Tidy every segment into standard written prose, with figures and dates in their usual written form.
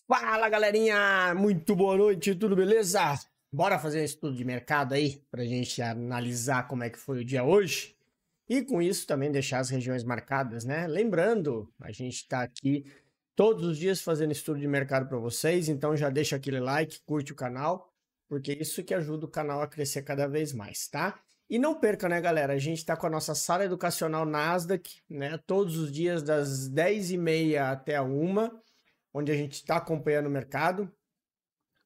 Fala, galerinha! Muito boa noite, tudo beleza? Bora fazer um estudo de mercado aí pra gente analisar como é que foi o dia hoje e com isso também deixar as regiões marcadas, né? Lembrando, a gente tá aqui todos os dias fazendo estudo de mercado para vocês, então já deixa aquele like, curte o canal, porque isso que ajuda o canal a crescer cada vez mais, tá? E não perca, né, galera? A gente tá com a nossa sala educacional Nasdaq, né? Todos os dias das 10h30 até a 1h, onde a gente está acompanhando o mercado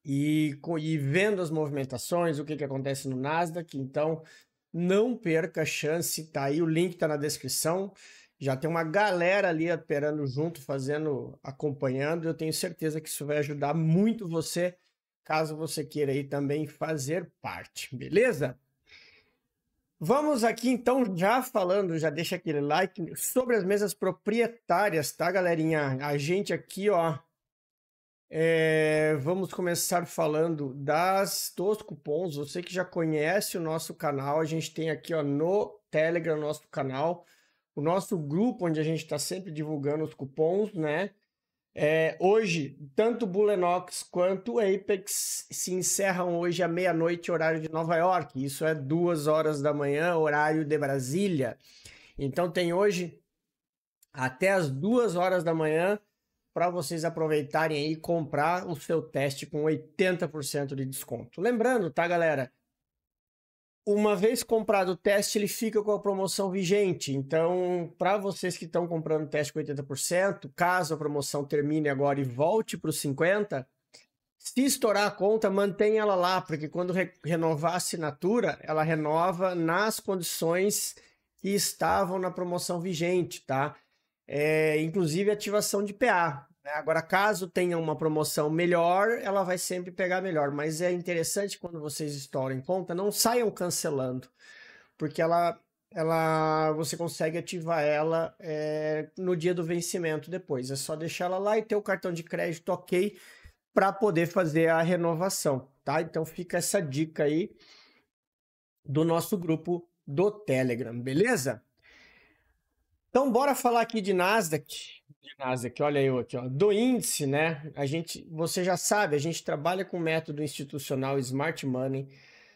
e vendo as movimentações, o que acontece no Nasdaq. Então, não perca a chance, tá aí, o link tá na descrição. Já tem uma galera ali operando junto, acompanhando. Eu tenho certeza que isso vai ajudar muito você, caso você queira aí também fazer parte, beleza? Vamos aqui então já deixa aquele like sobre as mesas proprietárias, tá, galerinha? A gente aqui, ó, vamos começar falando dos cupons. Você que já conhece o nosso canal, a gente tem aqui, ó, no Telegram, nosso canal, o nosso grupo onde a gente está sempre divulgando os cupons, né? Hoje, tanto o Bullenox quanto o Apex se encerram hoje à meia-noite, horário de Nova York. Isso é 2h da manhã, horário de Brasília. Então tem hoje até as 2h da manhã para vocês aproveitarem aí e comprar o seu teste com 80% de desconto. Lembrando, tá, galera? Uma vez comprado o teste, ele fica com a promoção vigente. Então, para vocês que estão comprando o teste com 80%, caso a promoção termine agora e volte para os 50%, se estourar a conta, mantenha ela lá, porque quando renovar a assinatura, ela renova nas condições que estavam na promoção vigente, tá? Inclusive ativação de PA. Né? Agora, caso tenha uma promoção melhor, ela vai sempre pegar melhor. Mas é interessante quando vocês estouram em conta, não saiam cancelando, porque você consegue ativar ela no dia do vencimento depois. É só deixar ela lá e ter o cartão de crédito ok para poder fazer a renovação, tá? Então fica essa dica aí do nosso grupo do Telegram, beleza? Então, bora falar aqui de Nasdaq. Olha eu aqui, ó, do índice, né? Você já sabe, a gente trabalha com o método institucional Smart Money.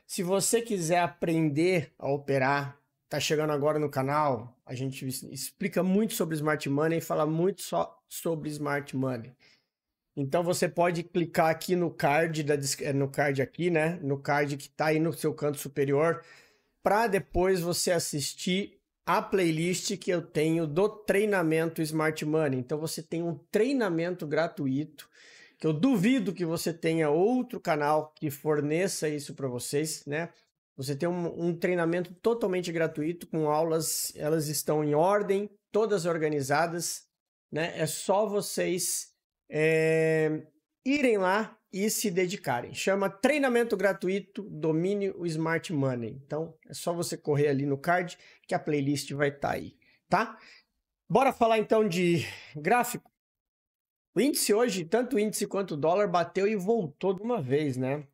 Se você quiser aprender a operar, tá chegando agora no canal, a gente explica muito sobre Smart Money e fala muito só sobre Smart Money. Então você pode clicar aqui no card no card aqui, né? No card que tá aí no seu canto superior, para depois você assistir a playlist que eu tenho do treinamento Smart Money. Então você tem um treinamento gratuito, que eu duvido que você tenha outro canal que forneça isso para vocês, né? Você tem um treinamento totalmente gratuito, com aulas, elas estão em ordem, todas organizadas, né? É só vocês irem lá e se dedicarem. Chama Treinamento Gratuito, Domine o Smart Money. Então, é só você correr ali no card que a playlist vai estar aí, tá? Bora falar então de gráfico. O índice hoje, tanto o índice quanto o dólar, bateu e voltou de uma vez, né?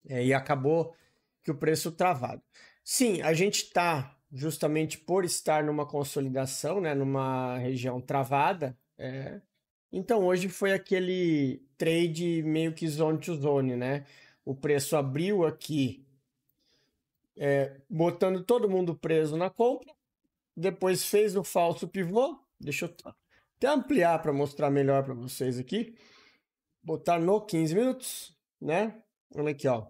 E acabou que o preço travado. Sim, a gente está, justamente por estar numa consolidação, né? Numa região travada, então hoje foi aquele trade meio que zone to zone, né? O preço abriu aqui, botando todo mundo preso na compra, depois fez o falso pivô. Deixa eu até ampliar para mostrar melhor para vocês aqui. Botar no 15 minutos, né? Olha aqui, ó.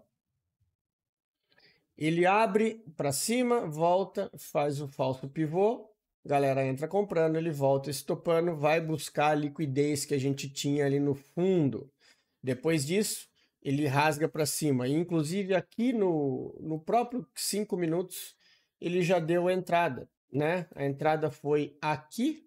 Ele abre para cima, volta, faz o falso pivô. Galera entra comprando, ele volta estopando, vai buscar a liquidez que a gente tinha ali no fundo. Depois disso, ele rasga para cima. E, inclusive aqui no próprio 5 minutos, ele já deu a entrada, né? A entrada foi aqui,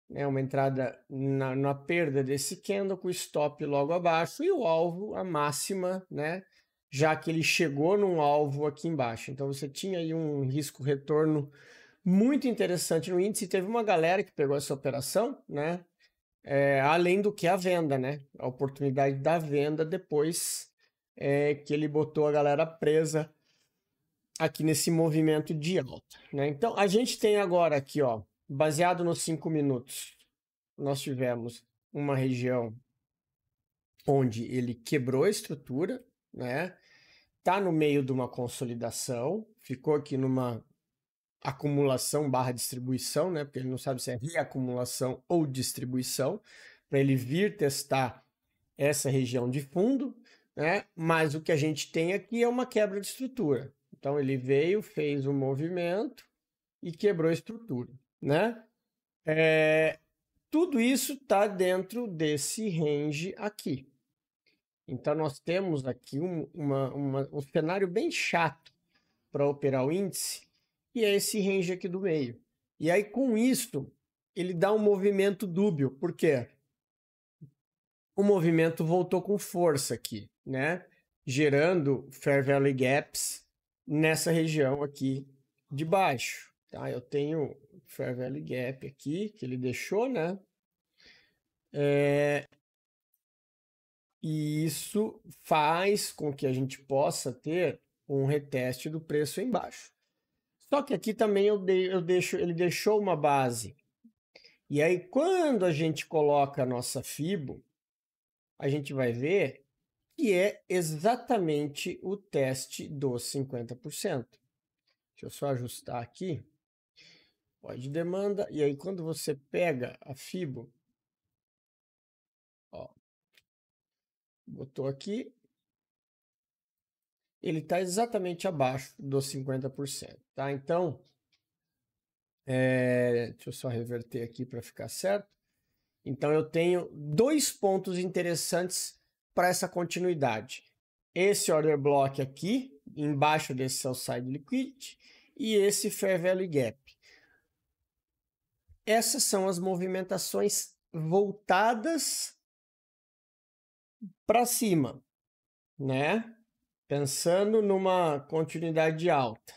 né? Uma entrada na perda desse candle, com o stop logo abaixo e o alvo, a máxima, né? Já que ele chegou num alvo aqui embaixo. Então você tinha aí um risco-retorno muito interessante no índice. Teve uma galera que pegou essa operação, né? Além do que a venda, né? A oportunidade da venda depois que ele botou a galera presa aqui nesse movimento de alta, né? Então a gente tem agora aqui, ó, baseado nos 5 minutos, nós tivemos uma região onde ele quebrou a estrutura, né? Tá no meio de uma consolidação, ficou aqui numa acumulação barra distribuição, né? Porque ele não sabe se é reacumulação ou distribuição, para ele vir testar essa região de fundo, né? Mas o que a gente tem aqui é uma quebra de estrutura. Então ele veio, fez um movimento e quebrou a estrutura, né? Tudo isso está dentro desse range aqui. Então nós temos aqui um cenário bem chato para operar o índice, que é esse range aqui do meio. E aí com isso ele dá um movimento dúbio. Por quê? O movimento voltou com força aqui, né? Gerando Fair Value Gaps nessa região aqui de baixo, tá? Eu tenho Fair Value Gap aqui, que ele deixou, né? E isso faz com que a gente possa ter um reteste do preço embaixo. Só que aqui também ele deixou uma base. E aí, quando a gente coloca a nossa FIBO, a gente vai ver que é exatamente o teste dos 50%. Deixa eu só ajustar aqui. Pode demanda. E aí, quando você pega a FIBO, ó, botou aqui, ele está exatamente abaixo dos 50%, tá? Então, deixa eu só reverter aqui para ficar certo. Então, eu tenho dois pontos interessantes para essa continuidade. Esse order block aqui, embaixo desse sell side liquidity, e esse fair value gap. Essas são as movimentações voltadas para cima, né? Pensando numa continuidade alta.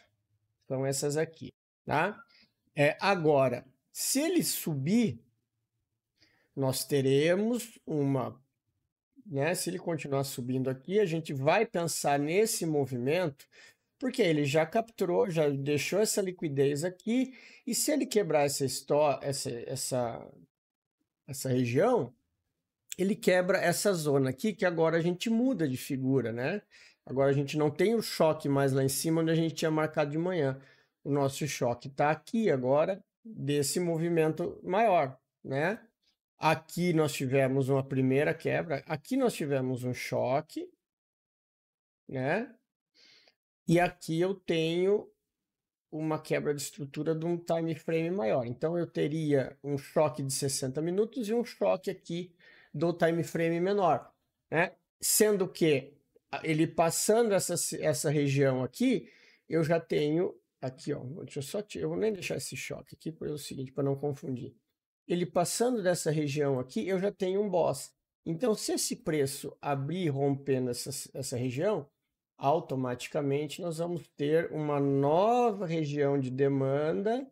São essas aqui, tá? Agora, se ele subir, nós teremos uma, né? Se ele continuar subindo aqui, a gente vai pensar nesse movimento, porque ele já capturou, já deixou essa liquidez aqui, e se ele quebrar essa região, ele quebra essa zona aqui, que agora a gente muda de figura, né? Agora a gente não tem o choque mais lá em cima, onde a gente tinha marcado de manhã. O nosso choque está aqui agora, desse movimento maior, né? Aqui nós tivemos uma primeira quebra, aqui nós tivemos um choque, né? E aqui eu tenho uma quebra de estrutura de um time frame maior. Então eu teria um choque de 60 minutos e um choque aqui do time frame menor, né? Sendo que ele passando essa região aqui, eu já tenho aqui, ó, eu vou nem deixar esse choque aqui, por o seguinte, para não confundir. Ele passando dessa região aqui, eu já tenho um boss. Então, se esse preço abrir rompendo essa região, automaticamente nós vamos ter uma nova região de demanda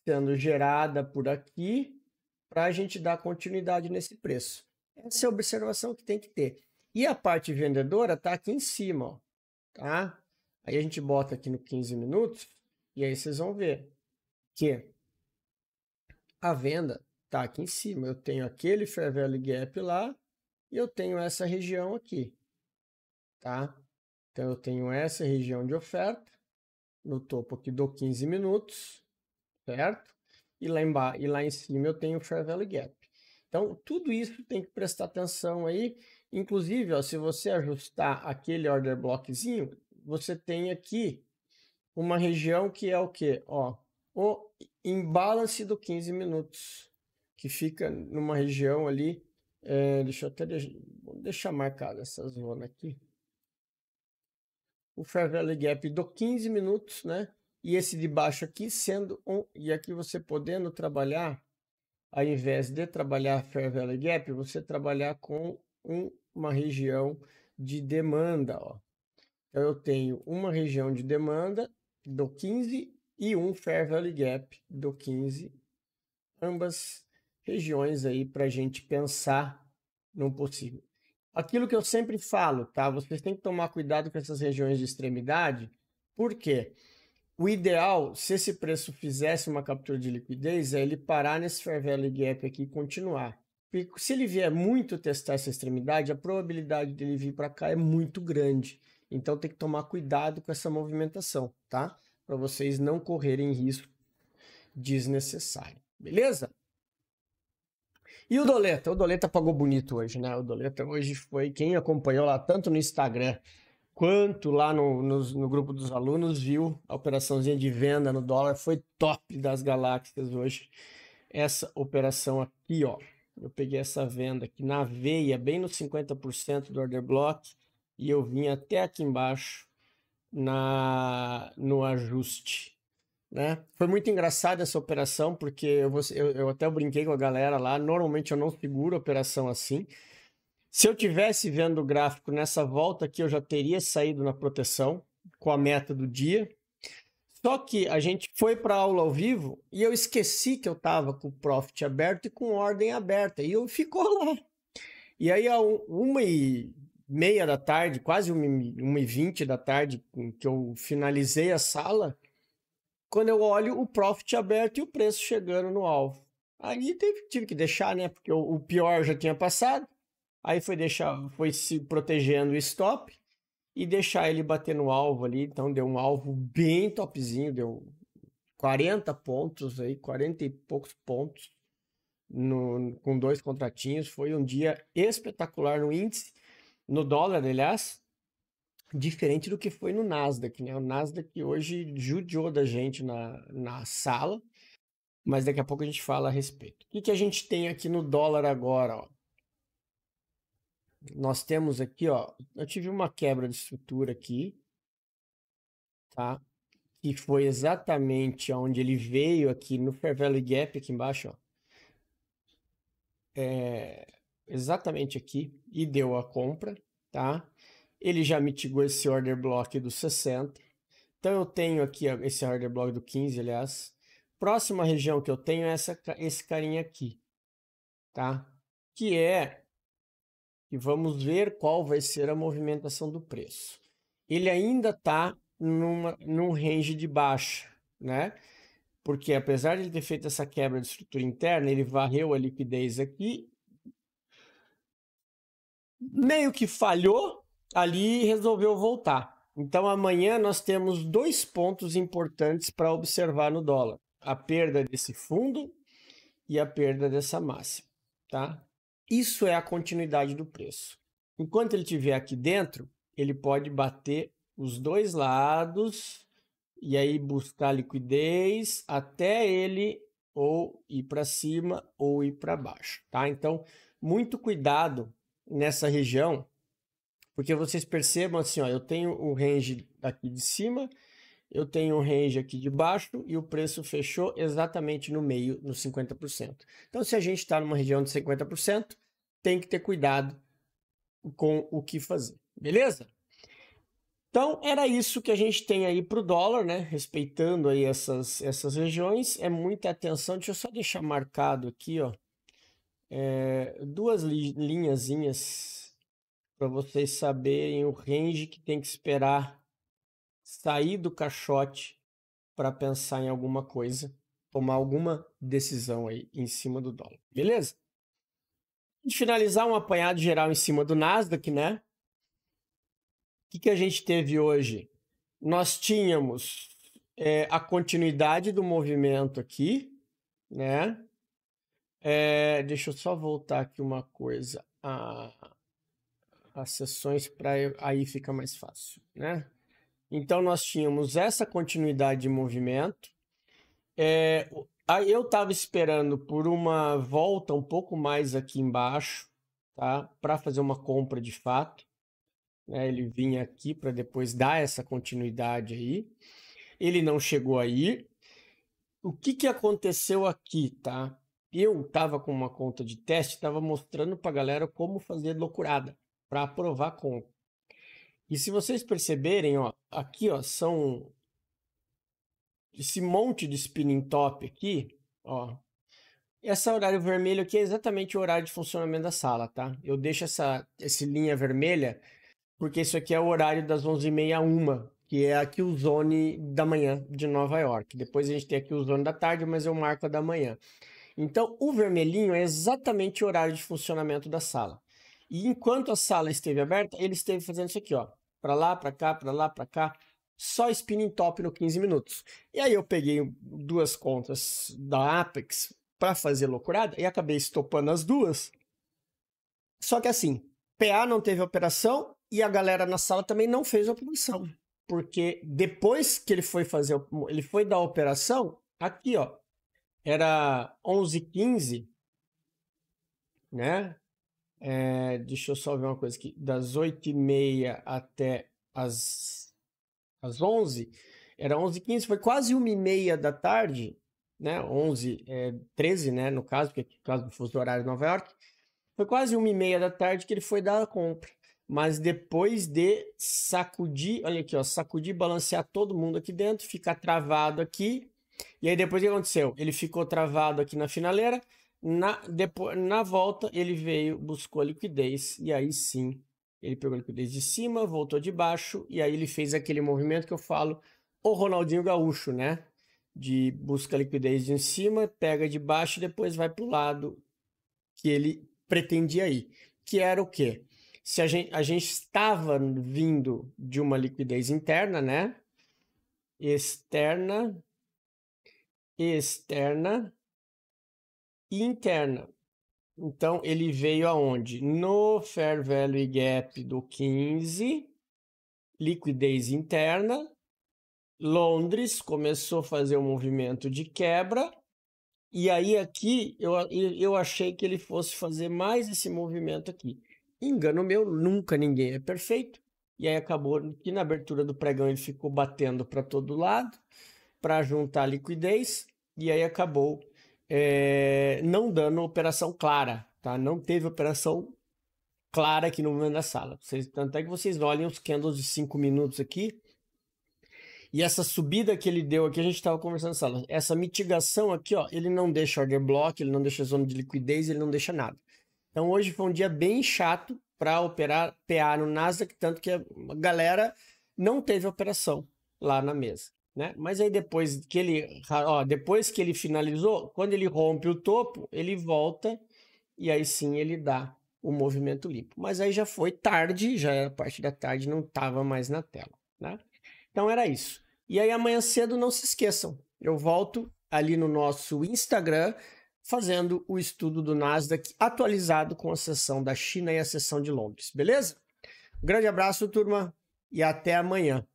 sendo gerada por aqui para a gente dar continuidade nesse preço. Essa é a observação que tem que ter. E a parte vendedora está aqui em cima, ó, tá? Aí a gente bota aqui no 15 minutos e aí vocês vão ver que a venda está aqui em cima. Eu tenho aquele Fair Value Gap lá e eu tenho essa região aqui, tá? Então eu tenho essa região de oferta no topo aqui do 15 minutos, certo? E lá em cima eu tenho o Fair Value Gap. Então, tudo isso tem que prestar atenção aí. Inclusive, ó, se você ajustar aquele order blockzinho, você tem aqui uma região que é o quê? Ó, o imbalance do 15 minutos, que fica numa região ali. Deixa eu até deixar marcada essa zona aqui. O Fair Value Gap do 15 minutos, né? E esse de baixo aqui sendo e aqui você podendo trabalhar, ao invés de trabalhar Fair Value Gap, você trabalhar com uma região de demanda, ó. Então eu tenho uma região de demanda do 15 e um Fair Value Gap do 15, ambas regiões aí para a gente pensar no possível. Aquilo que eu sempre falo, tá? Vocês têm que tomar cuidado com essas regiões de extremidade, porque o ideal, se esse preço fizesse uma captura de liquidez, é ele parar nesse Fair Value Gap aqui e continuar. Porque se ele vier muito testar essa extremidade, a probabilidade dele vir para cá é muito grande. Então tem que tomar cuidado com essa movimentação, tá? Para vocês não correrem risco desnecessário. Beleza? E o Doleta? O Doleta pagou bonito hoje, né? O Doleta hoje foi quem acompanhou lá tanto no Instagram quanto lá no grupo dos alunos, viu a operaçãozinha de venda no dólar. Foi top das galáxias hoje. Essa operação aqui, ó. Eu peguei essa venda aqui na veia, bem no 50% do order block, e eu vim até aqui embaixo no ajuste, né? Foi muito engraçada essa operação, porque eu até brinquei com a galera lá. Normalmente eu não seguro operação assim. Se eu tivesse vendo o gráfico nessa volta aqui, eu já teria saído na proteção com a meta do dia. Só que a gente foi para a aula ao vivo e eu esqueci que eu estava com o profit aberto e com ordem aberta. E eu ficou lá. E aí, a 1h30 da tarde, quase 1h20 da tarde, que eu finalizei a sala, quando eu olho o profit aberto e o preço chegando no alvo. Aí tive que deixar, né? Porque o pior já tinha passado. Aí foi se protegendo o stop e deixar ele bater no alvo ali. Então deu um alvo bem topzinho, deu 40 pontos aí, 40 e poucos pontos com 2 contratinhos. Foi um dia espetacular no índice, no dólar, aliás, diferente do que foi no Nasdaq, né? O Nasdaq hoje judiou da gente na sala, mas daqui a pouco a gente fala a respeito. O que a gente tem aqui no dólar agora, ó? Nós temos aqui, ó, eu tive uma quebra de estrutura aqui, tá? Que foi exatamente onde ele veio aqui no Fair Value Gap, aqui embaixo, ó. Exatamente aqui, e deu a compra, tá? Ele já mitigou esse order block do 60. Então eu tenho aqui ó, esse order block do 15, aliás. Próxima região que eu tenho é esse carinha aqui, tá? E vamos ver qual vai ser a movimentação do preço. Ele ainda está num range de baixa, né? Porque apesar de ele ter feito essa quebra de estrutura interna, ele varreu a liquidez aqui, meio que falhou ali e resolveu voltar. Então amanhã nós temos 2 pontos importantes para observar no dólar: a perda desse fundo e a perda dessa máxima, tá? Isso é a continuidade do preço. Enquanto ele estiver aqui dentro, ele pode bater os 2 lados e aí buscar liquidez até ele ou ir para cima ou ir para baixo, tá? Então, muito cuidado nessa região, porque vocês percebam assim, ó, eu tenho o range aqui de cima, eu tenho um range aqui de baixo e o preço fechou exatamente no meio, no 50%. Então, se a gente está numa região de 50%, tem que ter cuidado com o que fazer, beleza? Então, era isso que a gente tem aí para o dólar, né? Respeitando aí essas regiões, é muita atenção. Deixa eu só deixar marcado aqui, ó, 2 linhazinhas para vocês saberem o range que tem que esperar sair do caixote para pensar em alguma coisa, tomar alguma decisão aí em cima do dólar, beleza? De finalizar, um apanhado geral em cima do Nasdaq, né? O que a gente teve hoje? Nós tínhamos a continuidade do movimento aqui, né? Deixa eu só voltar aqui uma coisa, as sessões para aí fica mais fácil, né? Então nós tínhamos essa continuidade de movimento. Aí eu estava esperando por uma volta um pouco mais aqui embaixo, tá? Para fazer uma compra de fato. Ele vinha aqui para depois dar essa continuidade aí. Ele não chegou aí. O que aconteceu aqui, tá? Eu estava com uma conta de teste, estava mostrando para a galera como fazer loucurada para aprovar a conta. E se vocês perceberem, ó, aqui ó, são esse monte de spinning top aqui, ó. Esse horário vermelho aqui é exatamente o horário de funcionamento da sala, tá? Eu deixo essa linha vermelha porque isso aqui é o horário das 11h30 a 1h, que é a Q-Zone da manhã de Nova York. Depois a gente tem a Q-Zone da tarde, mas eu marco a da manhã. Então, o vermelhinho é exatamente o horário de funcionamento da sala. E enquanto a sala esteve aberta, ele esteve fazendo isso aqui, ó. Para lá, para cá, para lá, para cá. Só spinning top no 15 minutos. E aí eu peguei 2 contas da Apex para fazer loucurada e acabei estopando as 2. Só que assim, PA não teve operação e a galera na sala também não fez a operação. Porque depois que ele foi dar a operação, aqui ó, era 11h15, né? Deixa eu só ver uma coisa aqui. Das 8h30 até as 11, era 11h15, foi quase 1h30 da tarde, né? 13, né? No caso, porque no caso do fuso horário de Nova York, foi quase 1h30 da tarde que ele foi dar a compra. Mas depois de sacudir, olha aqui, ó, sacudir, balancear todo mundo aqui dentro, ficar travado aqui. E aí depois o que aconteceu? Ele ficou travado aqui na finaleira. Na volta ele veio, buscou a liquidez e aí sim ele pegou a liquidez de cima, voltou de baixo e aí ele fez aquele movimento que eu falo, o Ronaldinho Gaúcho, né? De busca a liquidez de cima, pega de baixo e depois vai para o lado que ele pretendia ir. Que era o quê? Se a gente estava vindo de uma liquidez interna, né? Externa e interna. Então, ele veio aonde? No Fair Value Gap do 15, liquidez interna. Londres começou a fazer um movimento de quebra. E aí aqui, eu achei que ele fosse fazer mais esse movimento aqui. Engano meu, nunca ninguém é perfeito. E aí acabou que na abertura do pregão ele ficou batendo para todo lado para juntar liquidez. E aí acabou não dando operação clara, tá? Não teve operação clara aqui no momento da sala. Tanto é que vocês olhem os candles de 5 minutos aqui. E essa subida que ele deu aqui, a gente estava conversando na sala. Essa mitigação aqui, ó, ele não deixa order block, ele não deixa zona de liquidez, ele não deixa nada. Então hoje foi um dia bem chato para operar PA no Nasdaq, tanto que a galera não teve operação lá na mesa, né? Mas aí depois que ele finalizou, quando ele rompe o topo, ele volta e aí sim ele dá o movimento limpo. Mas aí já foi tarde, já era parte da tarde, não estava mais na tela, né? Então era isso. E aí amanhã cedo não se esqueçam, eu volto ali no nosso Instagram fazendo o estudo do Nasdaq atualizado com a sessão da China e a sessão de Londres, beleza? Um grande abraço, turma, e até amanhã.